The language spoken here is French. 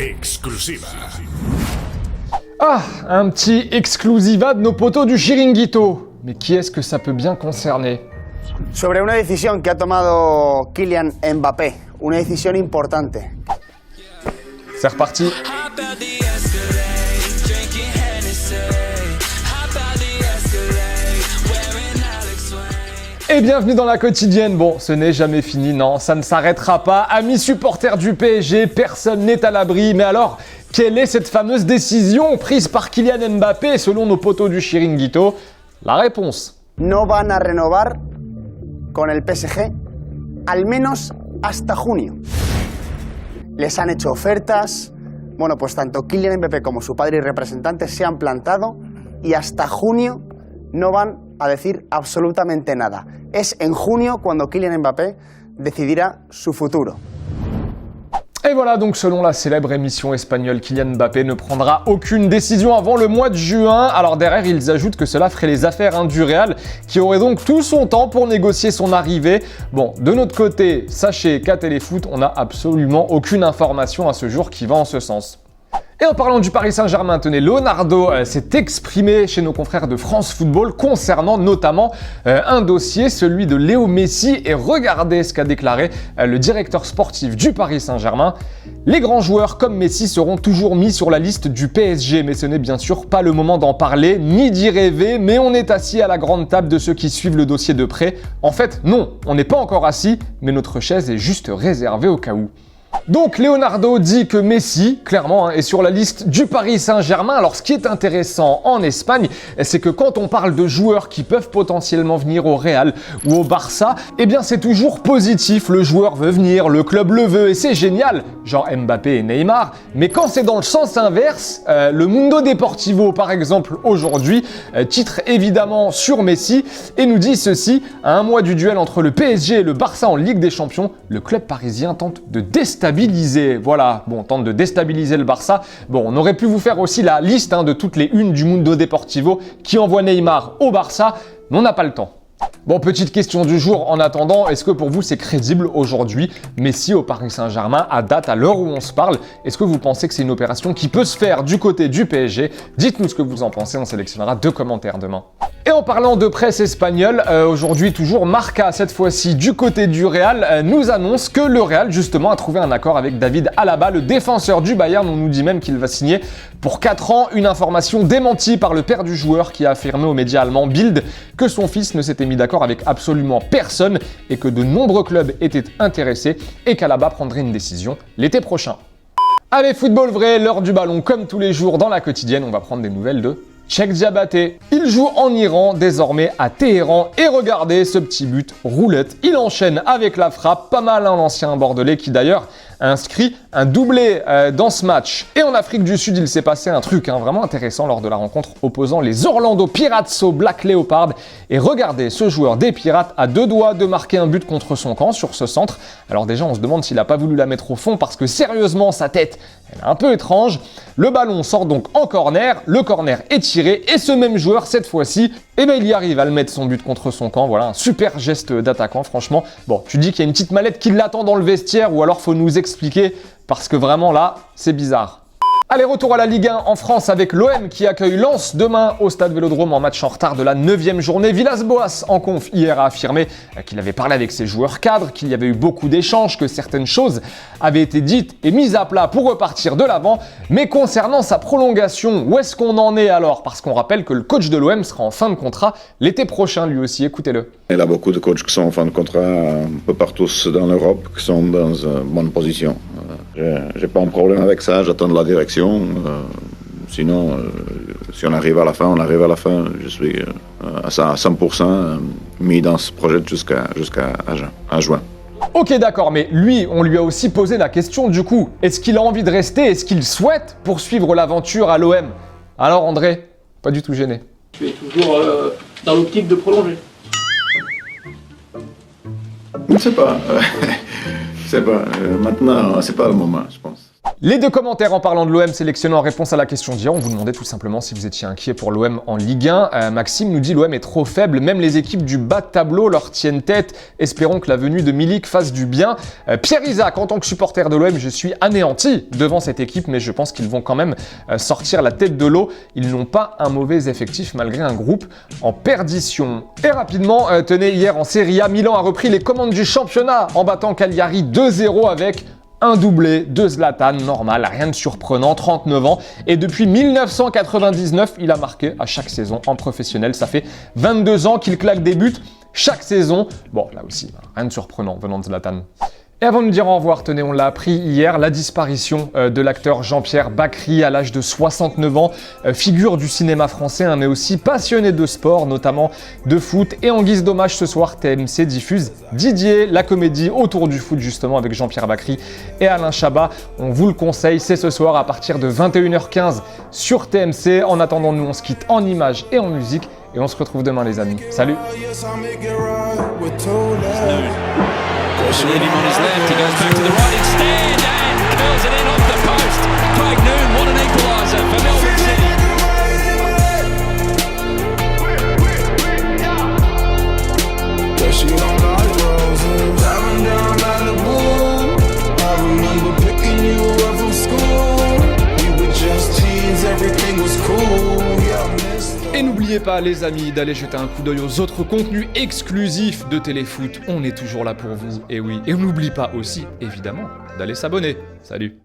Exclusiva. Ah, un petit exclusiva de nos potos du Chiringuito. Mais qui est-ce que ça peut bien concerner? Sobre una decisión que ha tomado Kylian Mbappé, una decisión importante. C'est reparti. Et bienvenue dans la quotidienne. Bon, ce n'est jamais fini, non, ça ne s'arrêtera pas. Amis supporters du PSG, personne n'est à l'abri. Mais alors, quelle est cette fameuse décision prise par Kylian Mbappé selon nos potos du Chiringuito? La réponse. No van a renovar con el PSG al menos hasta junio. Les han hecho ofertas. Bueno, pues tanto Kylian Mbappé como su padre y representantes se han plantado y hasta junio no van a decir absolutamente nada. Es en junio cuando Kylian Mbappé decidirá su futuro. Et voilà, donc selon la célèbre émission espagnole, Kylian Mbappé ne prendra aucune décision avant le mois de juin. Alors derrière, ils ajoutent que cela ferait les affaires du Real, qui aurait donc tout son temps pour négocier son arrivée. Bon, de notre côté, sachez qu'à Téléfoot, on n'a absolument aucune information à ce jour qui va en ce sens. Et en parlant du Paris Saint-Germain, tenez, Leonardo s'est exprimé chez nos confrères de France Football concernant notamment un dossier, celui de Léo Messi. Et regardez ce qu'a déclaré le directeur sportif du Paris Saint-Germain. Les grands joueurs comme Messi seront toujours mis sur la liste du PSG, mais ce n'est bien sûr pas le moment d'en parler, ni d'y rêver, mais on est assis à la grande table de ceux qui suivent le dossier de près. En fait, non, on n'est pas encore assis, mais notre chaise est juste réservée au cas où. Donc Leonardo dit que Messi, clairement, est sur la liste du Paris Saint-Germain. Alors ce qui est intéressant en Espagne, c'est que quand on parle de joueurs qui peuvent potentiellement venir au Real ou au Barça, eh bien c'est toujours positif. Le joueur veut venir, le club le veut et c'est génial, genre Mbappé et Neymar. Mais quand c'est dans le sens inverse, le Mundo Deportivo par exemple aujourd'hui titre évidemment sur Messi et nous dit ceci: à un mois du duel entre le PSG et le Barça en Ligue des Champions, le club parisien tente de déstabiliser. Voilà, bon, tente de déstabiliser le Barça. Bon, on aurait pu vous faire aussi la liste de toutes les unes du Mundo Deportivo qui envoient Neymar au Barça, mais on n'a pas le temps. Bon, petite question du jour en attendant, est-ce que pour vous c'est crédible aujourd'hui Messi au Paris Saint-Germain à date, à l'heure où on se parle? Est-ce que vous pensez que c'est une opération qui peut se faire du côté du PSG? Dites-nous ce que vous en pensez, on sélectionnera 2 commentaires demain. Et en parlant de presse espagnole, aujourd'hui toujours Marca, cette fois-ci du côté du Real, nous annonce que le Real justement a trouvé un accord avec David Alaba, le défenseur du Bayern. On nous dit même qu'il va signer pour 4 ans, une information démentie par le père du joueur qui a affirmé aux médias allemands Bild que son fils ne s'était mis d'accord avec absolument personne et que de nombreux clubs étaient intéressés et qu'Alaba prendrait une décision l'été prochain. Allez, football vrai, l'heure du ballon comme tous les jours dans la quotidienne, on va prendre des nouvelles de Cheick Diabaté. Il joue en Iran, désormais à Téhéran. Et regardez ce petit but roulette. Il enchaîne avec la frappe. Pas mal l'ancien bordelais qui d'ailleurs a inscrit un doublé dans ce match. Et en Afrique du Sud, il s'est passé un truc vraiment intéressant lors de la rencontre opposant les Orlando Pirates aux Black Leopards. Et regardez, ce joueur des Pirates a 2 doigts de marquer un but contre son camp sur ce centre. Alors déjà, on se demande s'il n'a pas voulu la mettre au fond parce que sérieusement, sa tête, elle est un peu étrange. Le ballon sort donc en corner. Le corner est tiré et ce même joueur, cette fois-ci, il y arrive à le mettre son but contre son camp. Voilà, un super geste d'attaquant, franchement. Bon, tu dis qu'il y a une petite mallette qui l'attend dans le vestiaire ou alors faut nous expliquer parce que vraiment là, c'est bizarre. Allez, retour à la Ligue 1 en France avec l'OM qui accueille Lens demain au Stade Vélodrome en match en retard de la 9e journée. Villas-Boas en conf hier a affirmé qu'il avait parlé avec ses joueurs cadres, qu'il y avait eu beaucoup d'échanges, que certaines choses avaient été dites et mises à plat pour repartir de l'avant. Mais concernant sa prolongation, où est-ce qu'on en est alors? Parce qu'on rappelle que le coach de l'OM sera en fin de contrat l'été prochain lui aussi, écoutez-le. Il y a beaucoup de coachs qui sont en fin de contrat un peu partout dans l'Europe, qui sont dans une bonne position. J'ai pas un problème avec ça, j'attends de la direction. Sinon, si on arrive à la fin, on arrive à la fin. Je suis à 100% mis dans ce projet jusqu'à juin. Ok, d'accord, mais lui, on lui a aussi posé la question du coup. Est-ce qu'il a envie de rester? Est-ce qu'il souhaite poursuivre l'aventure à l'OM? Alors André, pas du tout gêné. Tu es toujours dans l'optique de prolonger. Je ne sais pas. Maintenant, c'est pas le moment, je pense. Les deux commentaires en parlant de l'OM sélectionnés en réponse à la question d'hier, on vous demandait tout simplement si vous étiez inquiet pour l'OM en Ligue 1. Maxime nous dit l'OM est trop faible, même les équipes du bas de tableau leur tiennent tête. Espérons que la venue de Milik fasse du bien. Pierre Isaac, en tant que supporter de l'OM, je suis anéanti devant cette équipe, mais je pense qu'ils vont quand même sortir la tête de l'eau. Ils n'ont pas un mauvais effectif malgré un groupe en perdition. Et rapidement, tenez, hier en Serie A, Milan a repris les commandes du championnat en battant Cagliari 2-0 avec un doublé de Zlatan, normal, rien de surprenant, 39 ans. Et depuis 1999, il a marqué à chaque saison en professionnel. Ça fait 22 ans qu'il claque des buts chaque saison. Bon, là aussi, rien de surprenant venant de Zlatan. Et avant de nous dire au revoir, tenez, on l'a appris hier, la disparition de l'acteur Jean-Pierre Bacry à l'âge de 69 ans, figure du cinéma français, mais aussi passionné de sport, notamment de foot. Et en guise d'hommage, ce soir, TMC diffuse Didier, la comédie autour du foot, justement, avec Jean-Pierre Bacry et Alain Chabat. On vous le conseille, c'est ce soir à partir de 21h15 sur TMC. En attendant, nous, on se quitte en images et en musique. Et on se retrouve demain, les amis. Salut! Should leave him on his left, he goes back to the right instead and curls it in off the post. Craig Noon, what an equaliser for Melbourne City. Does she don't like roses, driving down Malibu. I remember picking you up from school. We were just teens, everything was cool. Et n'oubliez pas les amis d'aller jeter un coup d'œil aux autres contenus exclusifs de Téléfoot, on est toujours là pour vous, et oui. Et on n'oublie pas aussi, évidemment, d'aller s'abonner. Salut!